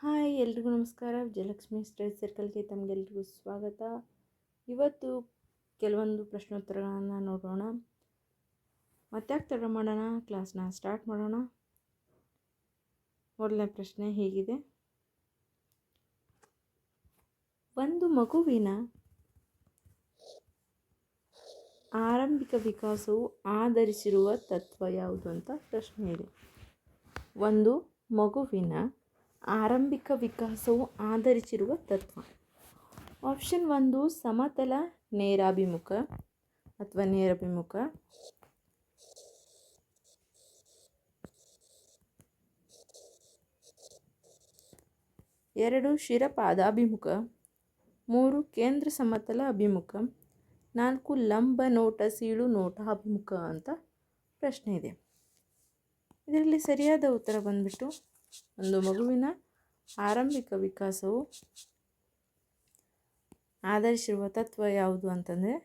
Hi ಎಲ್ರಿಗೂ ನಮಸ್ಕಾರ. Vijayalakshmi study ಸರ್ಕಲ್ಗೆ ತಮಗೆಲ್ರಿಗೂ ಸ್ವಾಗತ. ಇವತ್ತು ಕೆಲವೊಂದು ಪ್ರಶ್ನೋತ್ತರಗಳನ್ನು ನೋಡೋಣ. ಮತ್ತ್ಯಾಕೆ ತಡ ಮಾಡೋಣ, ಕ್ಲಾಸ್ನ ಸ್ಟಾರ್ಟ್ ಮಾಡೋಣ. ಮೊದಲನೇ ಪ್ರಶ್ನೆ ಹೀಗಿದೆ: ಒಂದು ಮಗುವಿನ ಆರಂಭಿಕ ವಿಕಾಸವು ಆಧರಿಸಿರುವ ತತ್ವ ಯಾವುದು ಅಂತ ಪ್ರಶ್ನೆ ಇದೆ. ಒಂದು ಮಗುವಿನ ಆರಂಭಿಕ ವಿಕಾಸವು ಆಧರಿಸಿರುವ ತತ್ವ. ಆಪ್ಷನ್ 1 ಸಮತಲ ನೇರಾಭಿಮುಖ ಅಥವಾ ನೇರಾಭಿಮುಖ. 2 ಶಿರಪಾದಾಭಿಮುಖ. 3 ಕೇಂದ್ರ ಸಮತಲ ಅಭಿಮುಖ. 4 ಲಂಬ ನೋಟ ಸೀಳು ನೋಟ ಅಭಿಮುಖ ಅಂತ ಪ್ರಶ್ನೆ ಇದೆ. ಇದರಲ್ಲಿ ಸರಿಯಾದ ಉತ್ತರ ಬಂದ್ಬಿಟ್ಟು ಒಂದು ಮಗುವಿನ ಆರಂಭಿಕ ವಿಕಾಸವು ಆಧರಿಸಿರುವ ತತ್ವ ಯಾವುದು ಅಂತಂದರೆ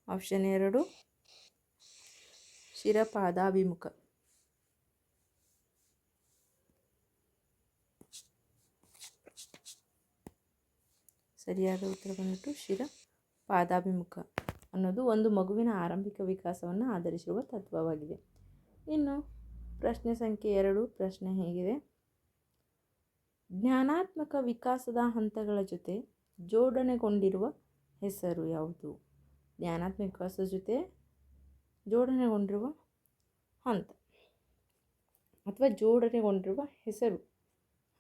ಆಪ್ಷನ್ 2 ಶಿರಪಾದಾಭಿಮುಖ. ಸರಿಯಾದ ಉತ್ತರ ಬಂದ್ಬಿಟ್ಟು ಶಿರಪಾದಾಭಿಮುಖ ಅನ್ನೋದು ಒಂದು ಮಗುವಿನ ಆರಂಭಿಕ ವಿಕಾಸವನ್ನು ಆಧರಿಸಿರುವ ತತ್ವವಾಗಿದೆ. ಇನ್ನು ಪ್ರಶ್ನೆ ಸಂಖ್ಯೆ 2 ಪ್ರಶ್ನೆ ಹೇಗಿದೆ: ಜ್ಞಾನಾತ್ಮಕ ವಿಕಾಸದ ಹಂತಗಳ ಜೊತೆ ಜೋಡಣೆಗೊಂಡಿರುವ ಹೆಸರು ಯಾವುದು? ಜ್ಞಾನಾತ್ಮಕ ವಿಕಾಸದ ಜೊತೆ ಜೋಡಣೆಗೊಂಡಿರುವ ಹಂತ ಅಥವಾ ಜೋಡಣೆಗೊಂಡಿರುವ ಹೆಸರು,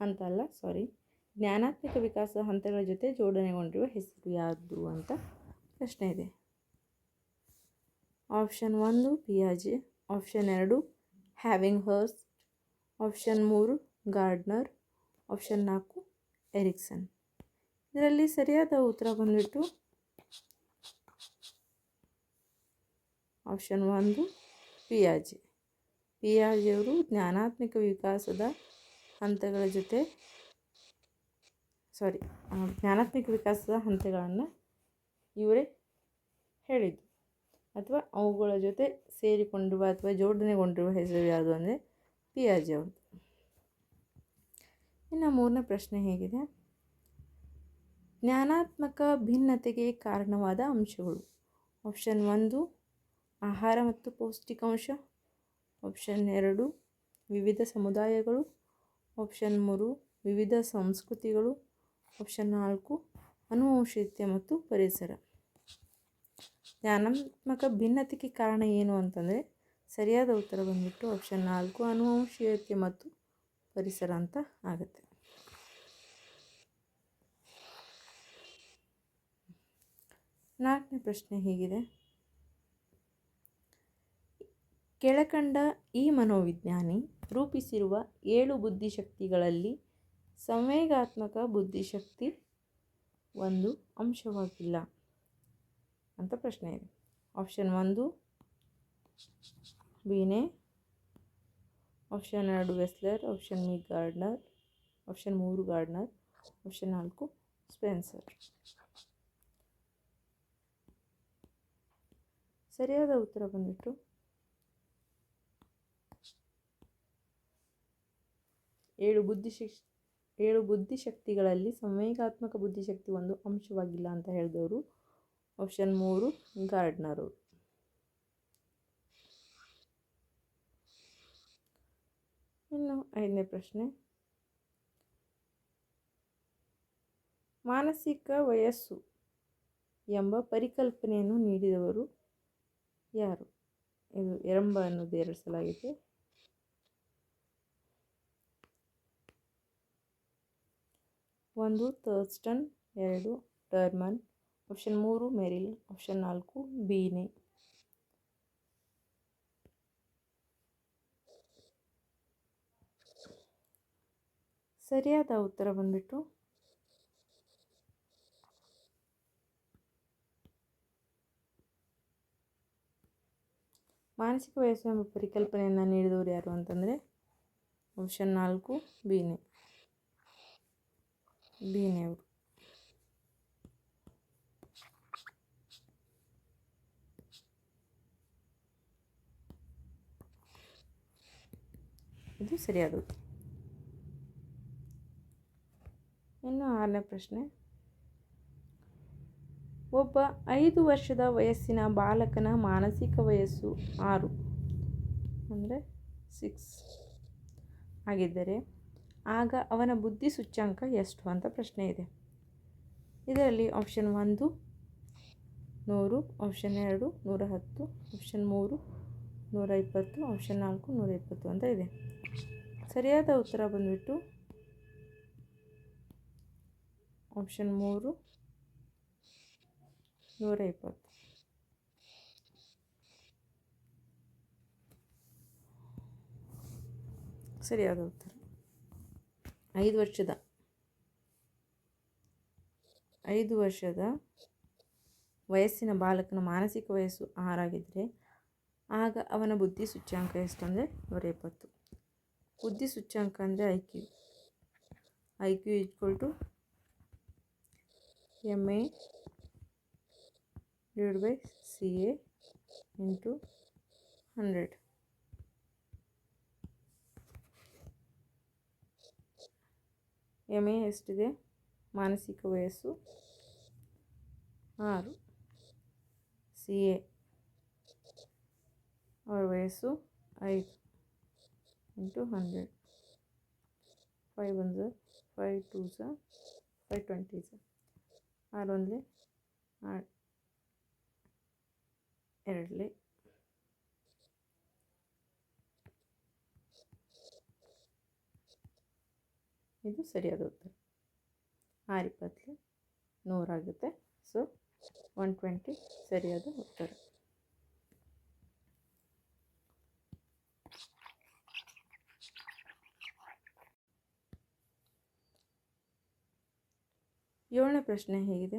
ಹಂತ ಅಲ್ಲ ಸಾರಿ, ಜ್ಞಾನಾತ್ಮಕ ವಿಕಾಸದ ಹಂತಗಳ ಜೊತೆ ಜೋಡಣೆಗೊಂಡಿರುವ ಹೆಸರು ಯಾವುದು ಅಂತ ಪ್ರಶ್ನೆ ಇದೆ. ಆಪ್ಷನ್ 1 ಪಿಯಾಜೆ. Option 2 Havighurst. Option 3 Gardner. Option 4 Erikson. ಇದರಲ್ಲಿ ಸರಿಯಾದ ಉತ್ತರ ಬಂದ್ಬಿಟ್ಟು ಆಪ್ಷನ್ 1 ಪಿಯಾಜೆ. ಪಿಯಾಜೆಯವರು ಜ್ಞಾನಾತ್ಮಕ ವಿಕಾಸದ ಹಂತಗಳ ಜೊತೆ ಜ್ಞಾನಾತ್ಮಕ ವಿಕಾಸದ ಹಂತಗಳನ್ನು ಇವರೇ ಹೇಳಿದ್ದು ಅಥವಾ ಅವುಗಳ ಜೊತೆ ಸೇರಿಕೊಂಡಿರುವ ಅಥವಾ ಜೋಡಣೆಗೊಂಡಿರುವ ಹೆಸರು ಯಾವುದು ಅಂದರೆ ಪಿಯಾಜೆ ಅವರು. ಇನ್ನು 3ನೇ ಪ್ರಶ್ನೆ ಹೇಗಿದೆ: ಜ್ಞಾನಾತ್ಮಕ ಭಿನ್ನತೆಗೆ ಕಾರಣವಾದ ಅಂಶಗಳು. ಆಪ್ಷನ್ 1 ಆಹಾರ ಮತ್ತು ಪೌಷ್ಟಿಕಾಂಶ. ಆಪ್ಷನ್ 2 ವಿವಿಧ ಸಮುದಾಯಗಳು. ಆಪ್ಷನ್ 3 ವಿವಿಧ ಸಂಸ್ಕೃತಿಗಳು. ಆಪ್ಷನ್ 4 ಆನುವಂಶಿಕತೆ ಮತ್ತು ಪರಿಸರ. ಜ್ಞಾನಾತ್ಮಕ ಭಿನ್ನತೆಗೆ ಕಾರಣ ಏನು ಅಂತಂದರೆ ಸರಿಯಾದ ಉತ್ತರ ಬಂದ್ಬಿಟ್ಟು ಆಪ್ಷನ್ 4 ಆನುವಂಶಿಕತೆ ಮತ್ತು ಪರಿಸರ ಅಂತ ಆಗುತ್ತೆ. ನಾಲ್ಕನೇ ಪ್ರಶ್ನೆ ಹೀಗಿದೆ: ಕೆಳಕಂಡ ಈ ಮನೋವಿಜ್ಞಾನಿ ರೂಪಿಸಿರುವ 7 ಬುದ್ಧಿಶಕ್ತಿಗಳಲ್ಲಿ ಸಂವೇಗಾತ್ಮಕ ಬುದ್ಧಿಶಕ್ತಿ ಒಂದು ಅಂಶವಾಗಿಲ್ಲ ಅಂತ ಪ್ರಶ್ನೆ ಇದೆ. Option 1 Binet. Option 2 Wechsler. Option 3 Gardner. Option 3 Gardner. Option 4 Spencer. ಸರಿಯಾದ ಉತ್ತರ ಬಂದ್ಬಿಟ್ಟು 7 ಬುದ್ಧಿಶಕ್ತಿಗಳಲ್ಲಿ ಸಂವೇಗಾತ್ಮಕ ಬುದ್ಧಿಶಕ್ತಿ ಒಂದು ಅಂಶವಾಗಿಲ್ಲ ಅಂತ ಹೇಳಿದವರು ಆಪ್ಷನ್ 3 ಗಾರ್ಡ್ನರ್ ಅವರು. ಇನ್ನು 5ನೇ ಪ್ರಶ್ನೆ: ಮಾನಸಿಕ ವಯಸ್ಸು ಎಂಬ ಪರಿಕಲ್ಪನೆಯನ್ನು ನೀಡಿದವರು ಯಾರು? ಇದು ಎರಂಬ ಅನ್ನೋದು ಏರಿಸಲಾಗಿದೆ. 1 Thurstone. 2 Terman. Option 3 Merrill. Option 4 Binet. ಸರಿಯಾದ ಉತ್ತರ ಬಂದ್ಬಿಟ್ಟು ಮಾನಸಿಕ ವಯಸ್ಸು ಎಂಬ ಪರಿಕಲ್ಪನೆಯನ್ನು ನೀಡಿದವರು ಯಾರು ಅಂತಂದರೆ ಆಪ್ಷನ್ 4 ಬೀನೆ ಅವರು. ಇದು ಸರಿಯಾದ ಉತ್ತರ. ಇನ್ನು 6ನೇ ಪ್ರಶ್ನೆ, ಒಬ್ಬ 5 ವರ್ಷದ ವಯಸ್ಸಿನ ಬಾಲಕನ ಮಾನಸಿಕ ವಯಸ್ಸು 6 ಅಂದರೆ 6 ಆಗಿದ್ದರೆ ಆಗ ಅವನ ಬುದ್ಧಿ ಸೂಚ್ಯಂಕ ಎಷ್ಟು ಅಂತ ಪ್ರಶ್ನೆ ಇದೆ. ಇದರಲ್ಲಿ ಆಪ್ಷನ್ 1 100, ಆಪ್ಷನ್ 2 110, ಆಪ್ಷನ್ 3 120, ಆಪ್ಷನ್ 4 120 ಅಂತ ಇದೆ. ಸರಿಯಾದ ಉತ್ತರ ಬಂದುಬಿಟ್ಟು ಆಪ್ಷನ್ 3 120. ಸರಿಯಾದ ಉತ್ತರ. 5 ವರ್ಷದ ವಯಸ್ಸಿನ ಬಾಲಕನ ಮಾನಸಿಕ ವಯಸ್ಸು 6 ಆಗಿದ್ದರೆ ಆಗ ಅವನ ಬುದ್ಧಿ ಸೂಚ್ಯಂಕ ಎಷ್ಟು ಅಂದರೆ 120. ಬುದ್ಧಿ ಸೂಚ್ಯಂಕ ಅಂದರೆ ಐ ಕ್ಯೂ = MA/CA × 100. MA ಎಷ್ಟಿದೆ? ಮಾನಸಿಕ ವಯಸ್ಸು 6, CA ಅವರ ವಯಸ್ಸು 5 × 100. 5 1 5 2 5 20 6 1 2. ಇದು ಸರಿಯಾದ ಉತ್ತರ. 6 20 100 ಆಗುತ್ತೆ. ಸೊ 120 ಸರಿಯಾದ ಉತ್ತರ. ಏಳನೇ ಪ್ರಶ್ನೆ ಹೇಗಿದೆ?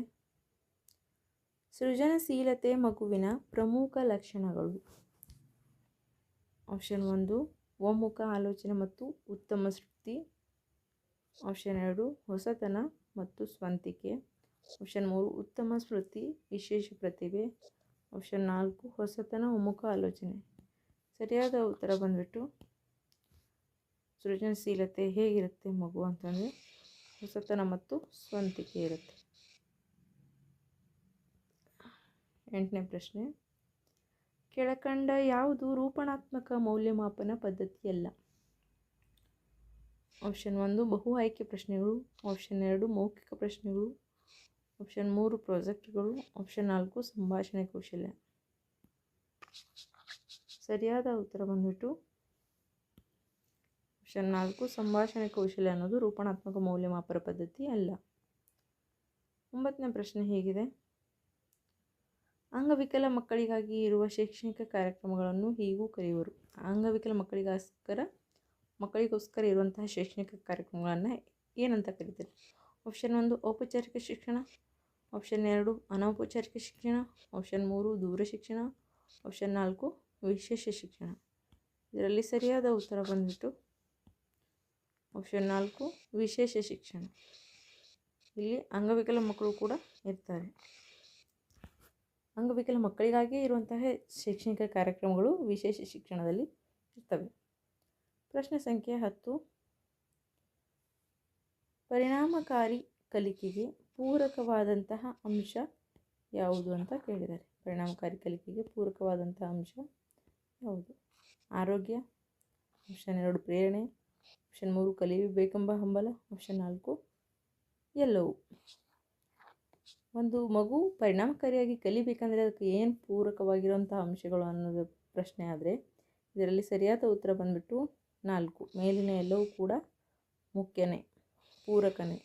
ಸೃಜನಶೀಲತೆ ಮಗುವಿನ ಪ್ರಮುಖ ಲಕ್ಷಣಗಳು. ಆಪ್ಷನ್ 1 ಒಮ್ಮುಖ ಆಲೋಚನೆ ಮತ್ತು ಉತ್ತಮ ಸ್ಮೃತಿ, ಆಪ್ಷನ್ 2 ಹೊಸತನ ಮತ್ತು ಸ್ವಂತಿಕೆ, ಆಪ್ಷನ್ 3 ಉತ್ತಮ ಸ್ಮೃತಿ ವಿಶೇಷ ಪ್ರತಿಭೆ, ಆಪ್ಷನ್ 4 ಹೊಸತನ ಒಮ್ಮುಖ ಆಲೋಚನೆ. ಸರಿಯಾದ ಉತ್ತರ ಬಂದುಬಿಟ್ಟು ಸೃಜನಶೀಲತೆ ಹೇಗಿರುತ್ತೆ ಮಗು ಅಂತಂದರೆ ಹೊಸತನ ಮತ್ತು ಸ್ವಂತಿಕೆ ಇರುತ್ತೆ. 8ನೇ ಪ್ರಶ್ನೆ, ಕೆಳಕಂಡ ಯಾವುದು ರೂಪಣಾತ್ಮಕ ಮೌಲ್ಯಮಾಪನ ಪದ್ಧತಿಯಲ್ಲ? ಆಪ್ಷನ್ 1 ಬಹು ಆಯ್ಕೆ ಪ್ರಶ್ನೆಗಳು, ಆಪ್ಷನ್ 2 ಮೌಖಿಕ ಪ್ರಶ್ನೆಗಳು, ಆಪ್ಷನ್ 3 ಪ್ರಾಜೆಕ್ಟ್ಗಳು, ಆಪ್ಷನ್ 4 ಸಂಭಾಷಣೆ ಕೌಶಲ್ಯ. ಸರಿಯಾದ ಉತ್ತರ ಬಂದುಬಿಟ್ಟು ಆಪ್ಷನ್ 4 ಸಂಭಾಷಣೆ ಕೌಶಲ್ಯ ಅನ್ನೋದು ರೂಪಣಾತ್ಮಕ ಮೌಲ್ಯಮಾಪನ ಪದ್ಧತಿ ಅಲ್ಲ. 9ನೇ ಪ್ರಶ್ನೆ ಹೇಗಿದೆ? ಅಂಗವಿಕಲ ಮಕ್ಕಳಿಗಾಗಿ ಇರುವ ಶೈಕ್ಷಣಿಕ ಕಾರ್ಯಕ್ರಮಗಳನ್ನು ಹೀಗೂ ಕರೆಯುವರು. ಅಂಗವಿಕಲ ಮಕ್ಕಳಿಗೋಸ್ಕರ ಇರುವಂತಹ ಶೈಕ್ಷಣಿಕ ಕಾರ್ಯಕ್ರಮಗಳನ್ನು ಏನಂತ ಕರೀತಾರೆ? ಆಪ್ಷನ್ 1 ಔಪಚಾರಿಕ ಶಿಕ್ಷಣ, ಆಪ್ಷನ್ 2 ಅನೌಪಚಾರಿಕ ಶಿಕ್ಷಣ, ಆಪ್ಷನ್ 3 ದೂರ ಶಿಕ್ಷಣ, ಆಪ್ಷನ್ 4 ವಿಶೇಷ ಶಿಕ್ಷಣ. ಇದರಲ್ಲಿ ಸರಿಯಾದ ಉತ್ತರ ಬಂದುಬಿಟ್ಟು ಆಪ್ಷನ್ 4 ವಿಶೇಷ ಶಿಕ್ಷಣ. ಇಲ್ಲಿ ಅಂಗವಿಕಲ ಮಕ್ಕಳು ಕೂಡ ಇರ್ತಾರೆ. ಅಂಗವಿಕಲ ಮಕ್ಕಳಿಗಾಗಿ ಇರುವಂತಹ ಶೈಕ್ಷಣಿಕ ಕಾರ್ಯಕ್ರಮಗಳು ವಿಶೇಷ ಶಿಕ್ಷಣದಲ್ಲಿ ಇರ್ತವೆ. ಪ್ರಶ್ನೆ ಸಂಖ್ಯೆ 10, ಪರಿಣಾಮಕಾರಿ ಕಲಿಕೆಗೆ ಪೂರಕವಾದಂತಹ ಅಂಶ ಯಾವುದು ಅಂತ ಕೇಳಿದ್ದಾರೆ. ಪರಿಣಾಮಕಾರಿ ಕಲಿಕೆಗೆ ಪೂರಕವಾದಂತಹ ಅಂಶ ಯಾವುದು? ಆರೋಗ್ಯ, ಆಪ್ಷನ್ 2 ಪ್ರೇರಣೆ, ಆಪ್ಷನ್ 3 ಕಲಿಯಬೇಕೆಂಬ ಹಂಬಲ, ಆಪ್ಷನ್ 4 ಎಲ್ಲವೂ. ಒಂದು ಮಗು ಪರಿಣಾಮಕಾರಿಯಾಗಿ ಕಲಿಬೇಕಂದ್ರೆ ಅದಕ್ಕೆ ಏನು ಪೂರಕವಾಗಿರುವಂಥ ಅಂಶಗಳು ಅನ್ನೋದು ಪ್ರಶ್ನೆ ಆದರೆ ಇದರಲ್ಲಿ ಸರಿಯಾದ ಉತ್ತರ ಬಂದುಬಿಟ್ಟು 4. ಮೇಲಿನ ಎಲ್ಲವೂ ಕೂಡ ಮುಖ್ಯನೇ, ಪೂರಕನೇ.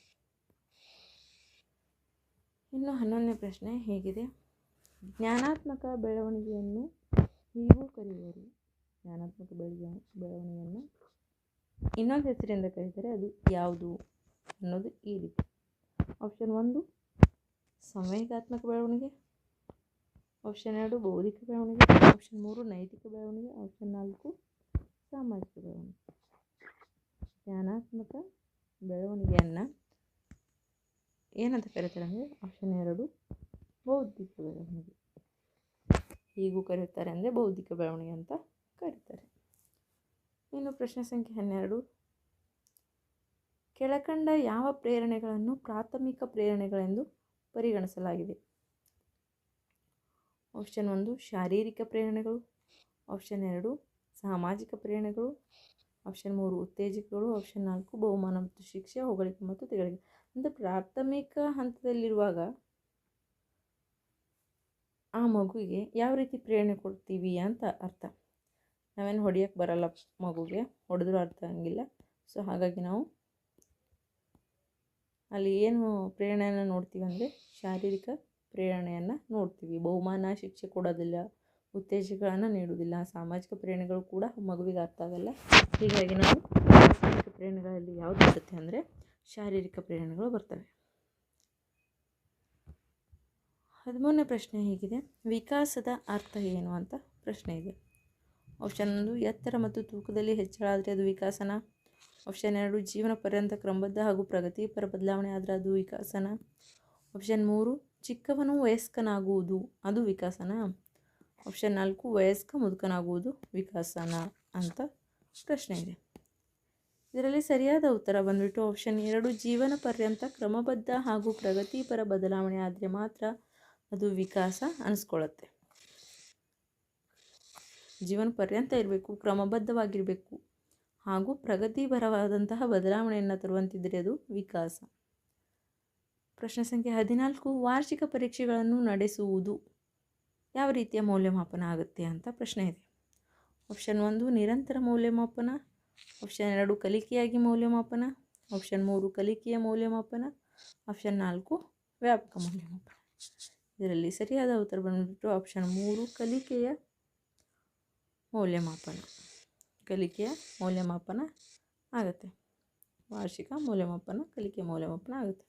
ಇನ್ನು 11ನೇ ಪ್ರಶ್ನೆ ಹೇಗಿದೆ? ಜ್ಞಾನಾತ್ಮಕ ಬೆಳವಣಿಗೆಯನ್ನು ಹೀಗೂ ಕರೆಯುವರು. ಜ್ಞಾನಾತ್ಮಕ ಬೆಳವಣಿಗೆಯನ್ನು ಇನ್ನೊಂದು ಹೆಸರಿಂದ ಕರೀತಾರೆ, ಅದು ಯಾವುದು ಅನ್ನೋದು ಈ ರೀತಿ. ಆಪ್ಷನ್ 1 ಸಂವೇಗಾತ್ಮಕ ಬೆಳವಣಿಗೆ, ಆಪ್ಷನ್ 2 ಬೌದ್ಧಿಕ ಬೆಳವಣಿಗೆ, ಆಪ್ಷನ್ 3 ನೈತಿಕ ಬೆಳವಣಿಗೆ, ಆಪ್ಷನ್ 4 ಸಾಮಾಜಿಕ ಬೆಳವಣಿಗೆ. ಜ್ಞಾನಾತ್ಮಕ ಬೆಳವಣಿಗೆಯನ್ನು ಏನಂತ ಕರೀತಾರೆ ಅಂದರೆ ಆಪ್ಷನ್ 2 ಬೌದ್ಧಿಕ ಬೆಳವಣಿಗೆ. ಹೀಗೂ ಕರೀತಾರೆ ಅಂದರೆ ಬೌದ್ಧಿಕ ಬೆಳವಣಿಗೆ ಅಂತ ಕರೀತಾರೆ. ಇನ್ನು ಪ್ರಶ್ನೆ ಸಂಖ್ಯೆ 12, ಕೆಳಕಂಡ ಯಾವ ಪ್ರೇರಣೆಗಳನ್ನು ಪ್ರಾಥಮಿಕ ಪ್ರೇರಣೆಗಳೆಂದು ಪರಿಗಣಿಸಲಾಗಿದೆ? ಆಪ್ಷನ್ 1 ಶಾರೀರಿಕ ಪ್ರೇರಣೆಗಳು, ಆಪ್ಷನ್ 2 ಸಾಮಾಜಿಕ ಪ್ರೇರಣೆಗಳು, ಆಪ್ಷನ್ 3 ಉತ್ತೇಜಕಗಳು, ಆಪ್ಷನ್ 4 ಬಹುಮಾನ ಮತ್ತು ಶಿಕ್ಷೆ, ಹೊಗಳಿಕೆ ಮತ್ತು ತೆಗಳಿಕೆ. ಅಂದರೆ ಪ್ರಾಥಮಿಕ ಹಂತದಲ್ಲಿರುವಾಗ ಆ ಮಗುವಿಗೆ ಯಾವ ರೀತಿ ಪ್ರೇರಣೆ ಕೊಡ್ತೀವಿ ಅಂತ ಅರ್ಥ. ನಾವೇನು ಹೊಡಿಯೋಕ್ಕೆ ಬರಲ್ಲ ಮಗುಗೆ, ಹೊಡೆದ್ರೂ ಅರ್ಥ ಆಗಂಗಿಲ್ಲ. ಸೊ ಹಾಗಾಗಿ ನಾವು ಅಲ್ಲಿ ಏನು ಪ್ರೇರಣೆಯನ್ನು ನೋಡ್ತೀವಿ ಅಂದರೆ ಶಾರೀರಿಕ ಪ್ರೇರಣೆಯನ್ನು ನೋಡ್ತೀವಿ. ಬಹುಮಾನ ಶಿಕ್ಷೆ ಕೊಡೋದಿಲ್ಲ, ಉತ್ತೇಜಗಳನ್ನು ನೀಡುವುದಿಲ್ಲ, ಸಾಮಾಜಿಕ ಪ್ರೇರಣೆಗಳು ಕೂಡ ಮಗುವಿಗೆ ಅರ್ಥ ಆಗಲ್ಲ. ಹೀಗಾಗಿ ನಾವು ಸಾಮಾಜಿಕ ಪ್ರೇರಣೆಗಳಲ್ಲಿ ಯಾವುದು ಬರುತ್ತೆ ಅಂದರೆ ಶಾರೀರಿಕ ಪ್ರೇರಣೆಗಳು ಬರ್ತವೆ. 13ನೇ ಪ್ರಶ್ನೆ ಹೀಗಿದೆ, ವಿಕಾಸದ ಅರ್ಥ ಏನು ಅಂತ ಪ್ರಶ್ನೆ ಇದೆ. ಆಪ್ಷನ್ 1 ಎತ್ತರ ಮತ್ತು ತೂಕದಲ್ಲಿ ಹೆಚ್ಚಳ ಆದರೆ ಅದು ವಿಕಾಸನ. ಆಪ್ಷನ್ 2 ಜೀವನ ಪರ್ಯಂತ ಕ್ರಮಬದ್ಧ ಹಾಗೂ ಪ್ರಗತಿಪರ ಬದಲಾವಣೆ ಆದರೆ ಅದು ವಿಕಾಸನ. ಆಪ್ಷನ್ 3 ಚಿಕ್ಕವನು ವಯಸ್ಕನಾಗುವುದು ಅದು ವಿಕಾಸನ. ಆಪ್ಷನ್ 4 ವಯಸ್ಕ ಮುದುಕನಾಗುವುದು ವಿಕಾಸನ ಅಂತ ಪ್ರಶ್ನೆ ಇದೆ. ಇದರಲ್ಲಿ ಸರಿಯಾದ ಉತ್ತರ ಬಂದ್ಬಿಟ್ಟು ಆಪ್ಷನ್ 2 ಜೀವನ ಪರ್ಯಂತ ಕ್ರಮಬದ್ಧ ಹಾಗೂ ಪ್ರಗತಿಪರ ಬದಲಾವಣೆ ಆದರೆ ಮಾತ್ರ ಅದು ವಿಕಾಸ ಅನಿಸ್ಕೊಳ್ಳುತ್ತೆ. ಜೀವನ ಪರ್ಯಂತ ಇರಬೇಕು, ಕ್ರಮಬದ್ಧವಾಗಿರಬೇಕು ಹಾಗೂ ಪ್ರಗತಿಪರವಾದಂತಹ ಬದಲಾವಣೆಯನ್ನು ತರುವಂತಿದ್ದರೆ ಅದು ವಿಕಾಸ. ಪ್ರಶ್ನೆ ಸಂಖ್ಯೆ 14 ವಾರ್ಷಿಕ ಪರೀಕ್ಷೆಗಳನ್ನು ನಡೆಸುವುದು ಯಾವ ರೀತಿಯ ಮೌಲ್ಯಮಾಪನ ಆಗುತ್ತೆ ಅಂತ ಪ್ರಶ್ನೆ ಇದೆ. ಆಪ್ಷನ್ 1 ನಿರಂತರ ಮೌಲ್ಯಮಾಪನ, ಆಪ್ಷನ್ 2 ಕಲಿಕೆಯಾಗಿ ಮೌಲ್ಯಮಾಪನ, ಆಪ್ಷನ್ 3 ಕಲಿಕೆಯ ಮೌಲ್ಯಮಾಪನ, ಆಪ್ಷನ್ 4 ವ್ಯಾಪಕ ಮೌಲ್ಯಮಾಪನ. ಇದರಲ್ಲಿ ಸರಿಯಾದ ಉತ್ತರ ಬಂದ್ಬಿಟ್ಟು ಆಪ್ಷನ್ 3 ಕಲಿಕೆಯ ಮೌಲ್ಯಮಾಪನ. ಕಲಿಕೆಯ ಮೌಲ್ಯಮಾಪನ ಆಗುತ್ತೆ. ವಾರ್ಷಿಕ ಮೌಲ್ಯಮಾಪನ ಕಲಿಕೆಯ ಮೌಲ್ಯಮಾಪನ ಆಗುತ್ತೆ.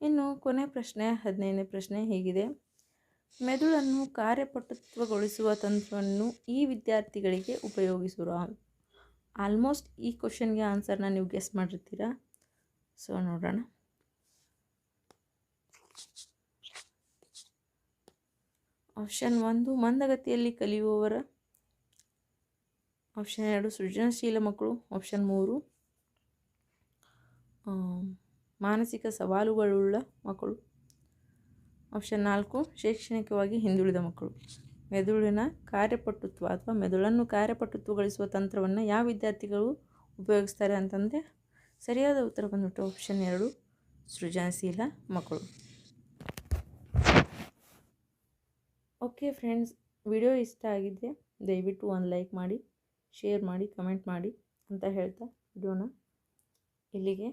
ಇನ್ನು ಕೊನೆ ಪ್ರಶ್ನೆ 15ನೇ ಪ್ರಶ್ನೆ ಹೀಗಿದೆ, ಮೆದುಳನ್ನು ಕಾರ್ಯಪಟುತ್ವಗೊಳಿಸುವ ತಂತ್ರವನ್ನು ಈ ವಿದ್ಯಾರ್ಥಿಗಳಿಗೆ ಉಪಯೋಗಿಸುವ. ಆಲ್ಮೋಸ್ಟ್ ಈ ಕ್ವಶನ್ಗೆ ಆನ್ಸರ್ನ ನೀವು ಗೆಸ್ ಮಾಡಿರ್ತೀರಾ. ಸೊ ನೋಡೋಣ. ಆಪ್ಷನ್ 1 ಮಂದಗತಿಯಲ್ಲಿ ಕಲಿಯುವವರ, ಆಪ್ಷನ್ 2 ಸೃಜನಶೀಲ ಮಕ್ಕಳು, ಆಪ್ಷನ್ 3 ಮಾನಸಿಕ ಸವಾಲುಗಳುಳ್ಳ ಮಕ್ಕಳು, ಆಪ್ಷನ್ 4 ಶೈಕ್ಷಣಿಕವಾಗಿ ಹಿಂದುಳಿದ ಮಕ್ಕಳು. ಮೆದುಳಿನ ಕಾರ್ಯಪಟುತ್ವ ಅಥವಾ ಮೆದುಳನ್ನು ಕಾರ್ಯಪಟುತ್ವಗೊಳಿಸುವ ತಂತ್ರವನ್ನು ಯಾವ ವಿದ್ಯಾರ್ಥಿಗಳು ಉಪಯೋಗಿಸ್ತಾರೆ ಅಂತಂದರೆ ಸರಿಯಾದ ಉತ್ತರ ಬಂದ್ಬಿಟ್ಟು ಆಪ್ಷನ್ 2 ಸೃಜನಶೀಲ ಮಕ್ಕಳು. ಓಕೆ ಫ್ರೆಂಡ್ಸ್, ವಿಡಿಯೋ ಇಷ್ಟ ಆಗಿದ್ದರೆ ದಯವಿಟ್ಟು ಒಂದು ಲೈಕ್ ಮಾಡಿ, ಶೇರ್ ಮಾಡಿ, ಕಮೆಂಟ್ ಮಾಡಿ ಅಂತ ಹೇಳ್ತಾ ವಿಡಿಯೋನ ಇಲ್ಲಿಗೆ